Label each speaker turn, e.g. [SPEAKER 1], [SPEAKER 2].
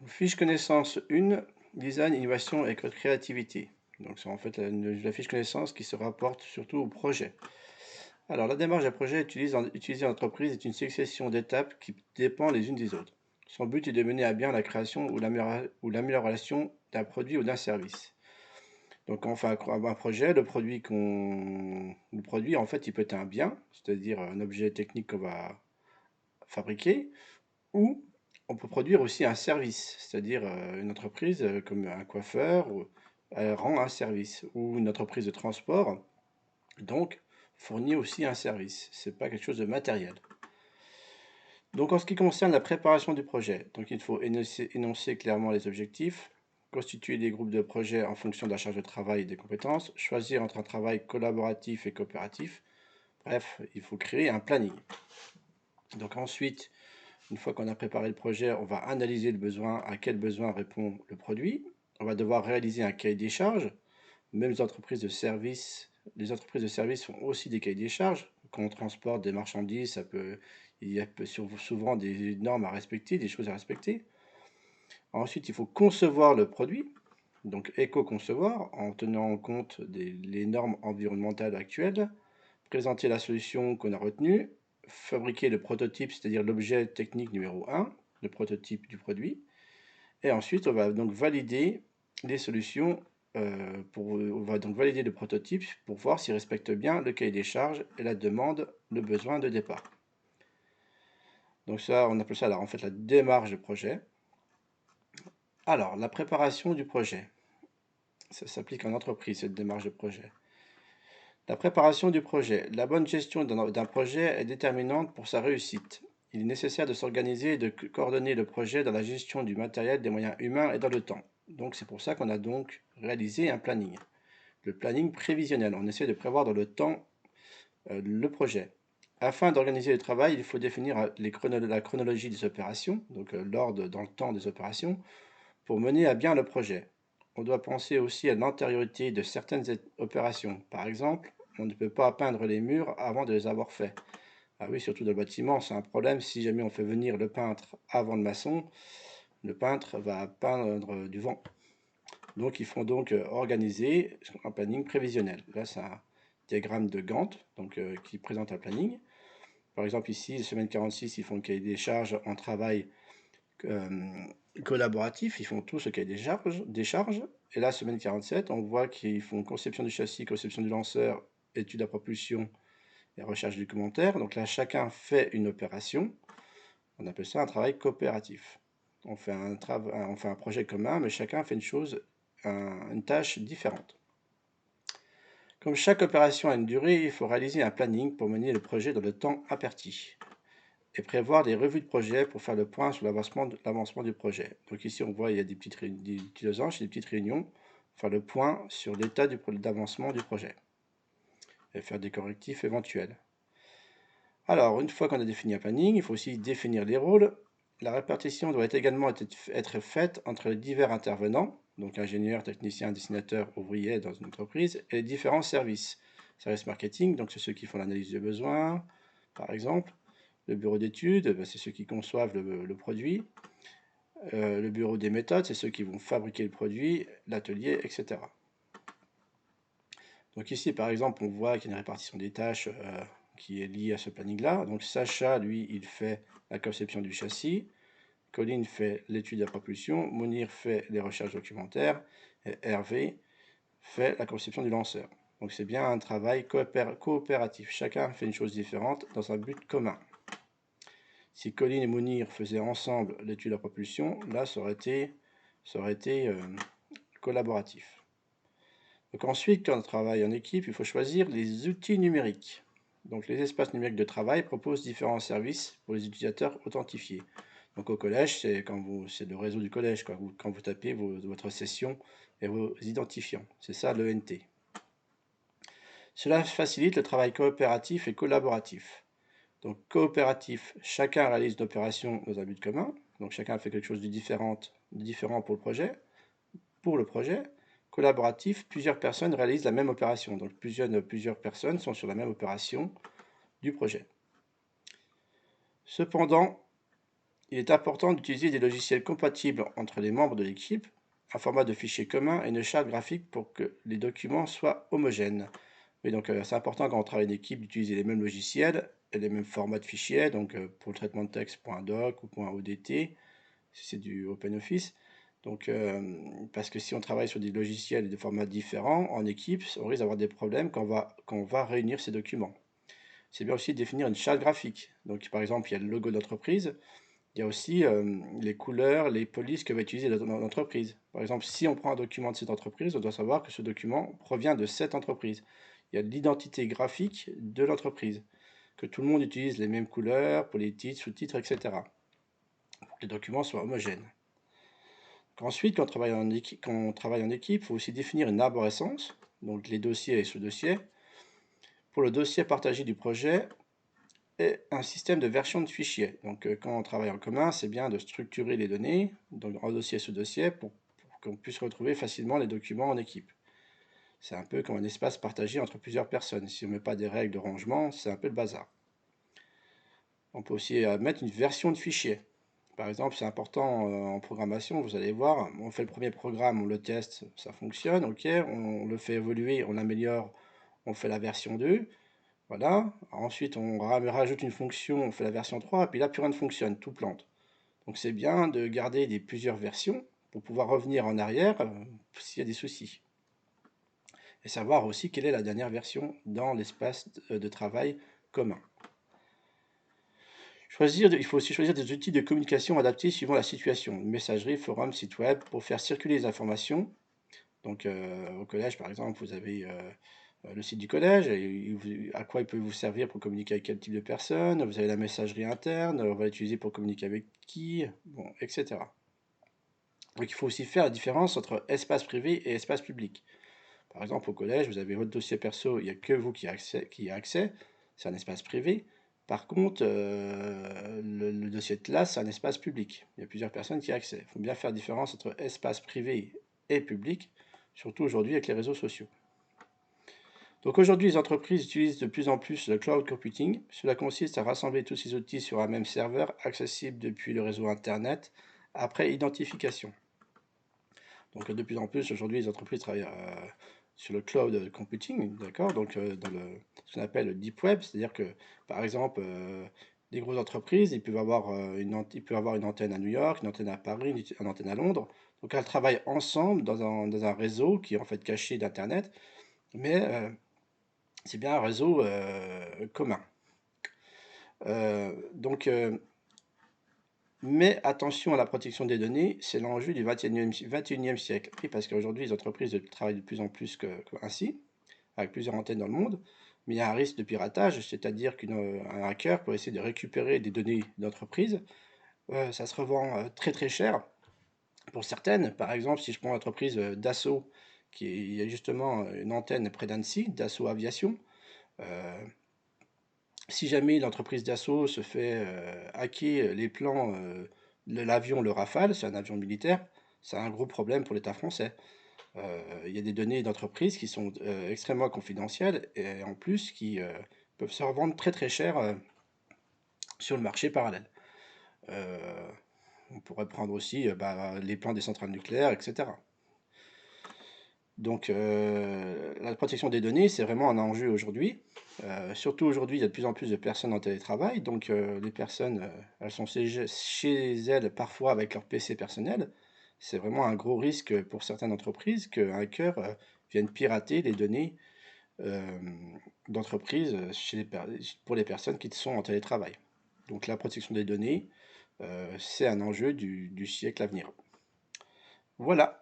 [SPEAKER 1] Fiche connaissance 1, design, innovation et créativité. Donc c'est en fait la fiche connaissance qui se rapporte surtout au projet. Alors la démarche d'un projet utilisée en entreprise est une succession d'étapes qui dépendent les unes des autres. Son but est de mener à bien la création ou l'amélioration d'un produit ou d'un service. Donc quand on fait un projet, le produit en fait il peut être un bien, c'est-à-dire un objet technique qu'on va fabriquer, ou on peut produire aussi un service, c'est-à-dire une entreprise comme un coiffeur, elle rend un service, ou une entreprise de transport, donc fournit aussi un service. C'est pas quelque chose de matériel. Donc en ce qui concerne la préparation du projet, donc il faut énoncer clairement les objectifs, constituer des groupes de projets en fonction de la charge de travail et des compétences, choisir entre un travail collaboratif et coopératif. Bref, il faut créer un planning. Donc ensuite, une fois qu'on a préparé le projet, on va analyser le besoin, à quel besoin répond le produit. On va devoir réaliser un cahier des charges. Même les entreprises de services font aussi des cahiers des charges. Quand on transporte des marchandises, il y a souvent des normes à respecter, des choses à respecter. Ensuite, il faut concevoir le produit, donc éco-concevoir, en tenant compte les normes environnementales actuelles, présenter la solution qu'on a retenue, fabriquer le prototype, c'est-à-dire l'objet technique numéro 1, le prototype du produit, et ensuite on va donc valider les solutions, on va donc valider le prototype pour voir s'il respecte bien le cahier des charges et la demande, le besoin de départ. Donc ça, on appelle ça en fait la démarche de projet. Alors, la préparation du projet. Ça s'applique en entreprise, cette démarche de projet. La préparation du projet. La bonne gestion d'un projet est déterminante pour sa réussite. Il est nécessaire de s'organiser et de coordonner le projet dans la gestion du matériel, des moyens humains et dans le temps. Donc c'est pour ça qu'on a donc réalisé un planning. Le planning prévisionnel. On essaie de prévoir dans le temps le projet. Afin d'organiser le travail, il faut définir la chronologie des opérations, donc l'ordre dans le temps des opérations, pour mener à bien le projet. On doit penser aussi à l'antériorité de certaines opérations. Par exemple, on ne peut pas peindre les murs avant de les avoir faits. Ah oui, surtout dans le bâtiment, c'est un problème. Si jamais on fait venir le peintre avant le maçon, le peintre va peindre du vent. Donc il faut donc organiser un planning prévisionnel. Là, c'est un diagramme de Gantt qui présente un planning. Par exemple, ici, semaine 46, ils font le cahier des charges en travail euh, collaboratif, ils font tout ce cahier des charges. Et là, semaine 47, on voit qu'ils font conception du châssis, conception du lanceur, étude de la propulsion et recherche du commentaire. Donc là, chacun fait une opération. On appelle ça un travail coopératif. On fait un projet commun, mais chacun fait une tâche différente. Comme chaque opération a une durée, il faut réaliser un planning pour mener le projet dans le temps imparti et prévoir des revues de projet pour faire le point sur l'avancement du projet. Donc ici, on voit il y a des petits losanges, des petites réunions, pour faire le point sur l'état d'avancement du projet et faire des correctifs éventuels. Alors, une fois qu'on a défini un planning, il faut aussi définir les rôles. La répartition doit également être faite entre les divers intervenants, donc ingénieurs, techniciens, dessinateurs, ouvriers dans une entreprise, et les différents services. Service marketing, donc c'est ceux qui font l'analyse de besoins, par exemple. Le bureau d'études, c'est ceux qui conçoivent le produit. Le bureau des méthodes, c'est ceux qui vont fabriquer le produit, l'atelier, etc. Donc ici, par exemple, on voit qu'il y a une répartition des tâches qui est liée à ce planning-là. Donc Sacha, lui, il fait la conception du châssis. Colline fait l'étude de la propulsion. Mounir fait les recherches documentaires. Et Hervé fait la conception du lanceur. Donc c'est bien un travail coopératif. Chacun fait une chose différente dans un but commun. Si Colline et Mounir faisaient ensemble l'étude de la propulsion, là, ça aurait été collaboratif. Donc ensuite, quand on travaille en équipe, il faut choisir les outils numériques. Donc les espaces numériques de travail proposent différents services pour les utilisateurs authentifiés. Donc au collège, c'est le réseau du collège, quand vous tapez votre session et vos identifiants. C'est ça l'ENT. Cela facilite le travail coopératif et collaboratif. Donc coopératif, chacun réalise une opération dans un but commun. Donc chacun fait quelque chose de différent pour le projet. Collaboratif, plusieurs personnes réalisent la même opération. Donc plusieurs personnes sont sur la même opération du projet. Cependant, Il est important d'utiliser des logiciels compatibles entre les membres de l'équipe, un format de fichier commun et une charte graphique pour que les documents soient homogènes. Oui, donc c'est important quand on travaille en équipe d'utiliser les mêmes logiciels et les mêmes formats de fichiers. Donc pour le traitement de texte, .doc ou .odt, si c'est du OpenOffice. Donc, parce que si on travaille sur des logiciels et des formats différents en équipe, on risque d'avoir des problèmes quand on va réunir ces documents. C'est bien aussi de définir une charte graphique. Donc, par exemple, il y a le logo d'entreprise. Il y a aussi les couleurs, les polices que va utiliser l'entreprise. Par exemple, si on prend un document de cette entreprise, on doit savoir que ce document provient de cette entreprise. Il y a l'identité graphique de l'entreprise, que tout le monde utilise les mêmes couleurs pour les titres, sous-titres, etc. Pour que les documents soient homogènes. Ensuite, quand on travaille en équipe, il faut aussi définir une arborescence, donc les dossiers et sous-dossiers. Pour le dossier partagé du projet, et un système de version de fichiers. Donc quand on travaille en commun, c'est bien de structurer les données, donc en dossier sous dossier, pour qu'on puisse retrouver facilement les documents en équipe. C'est un peu comme un espace partagé entre plusieurs personnes. Si on ne met pas des règles de rangement, c'est un peu le bazar. On peut aussi mettre une version de fichier. Par exemple, c'est important en programmation, vous allez voir, on fait le premier programme, on le teste, ça fonctionne, ok, on le fait évoluer, on l'améliore, on fait la version 2. Voilà. Ensuite, on rajoute une fonction, on fait la version 3, et puis là, plus rien ne fonctionne, tout plante. Donc c'est bien de garder plusieurs versions pour pouvoir revenir en arrière s'il y a des soucis. Et savoir aussi quelle est la dernière version dans l'espace de travail commun. Il faut aussi choisir des outils de communication adaptés suivant la situation. Messagerie, forum, site web, pour faire circuler les informations. Donc au collège, par exemple, vous avez le site du collège, à quoi il peut vous servir pour communiquer avec quel type de personne. Vous avez la messagerie interne, on va l'utiliser pour communiquer avec qui, bon, etc. Donc il faut aussi faire la différence entre espace privé et espace public. Par exemple, au collège, vous avez votre dossier perso, il n'y a que vous qui y a accès, c'est un espace privé. Par contre, le dossier de classe, c'est un espace public. Il y a plusieurs personnes qui y ont accès. Il faut bien faire la différence entre espace privé et public, surtout aujourd'hui avec les réseaux sociaux. Donc aujourd'hui, les entreprises utilisent de plus en plus le cloud computing. Cela consiste à rassembler tous ces outils sur un même serveur, accessible depuis le réseau Internet, après identification. Donc de plus en plus, aujourd'hui, les entreprises travaillent sur le cloud computing, d'accord? Donc dans ce qu'on appelle le deep web, c'est-à-dire que, par exemple, des grosses entreprises, ils peuvent avoir une antenne à New York, une antenne à Paris, une antenne à Londres. Donc elles travaillent ensemble dans un réseau qui est en fait caché d'Internet, mais c'est bien un réseau commun. Donc, mais attention à la protection des données, c'est l'enjeu du 21e siècle. Et parce qu'aujourd'hui, les entreprises travaillent de plus en plus ainsi, avec plusieurs antennes dans le monde, mais il y a un risque de piratage, c'est-à-dire qu'un hacker peut essayer de récupérer des données d'entreprise. Ça se revend très très cher pour certaines. Par exemple, si je prends l'entreprise Dassault, il y a justement une antenne près d'Annecy, Dassault Aviation. Si jamais l'entreprise Dassault se fait hacker les plans de l'avion, le Rafale, c'est un avion militaire, c'est un gros problème pour l'État français. Il y a des données d'entreprise qui sont extrêmement confidentielles et en plus qui peuvent se revendre très très cher sur le marché parallèle. On pourrait prendre aussi les plans des centrales nucléaires, etc. Donc la protection des données, c'est vraiment un enjeu aujourd'hui. Surtout aujourd'hui, il y a de plus en plus de personnes en télétravail, donc les personnes, elles sont chez elles parfois avec leur PC personnel. C'est vraiment un gros risque pour certaines entreprises qu'un hacker vienne pirater les données euh, d'entreprise pour les personnes qui sont en télétravail. Donc la protection des données, c'est un enjeu du siècle à venir. Voilà.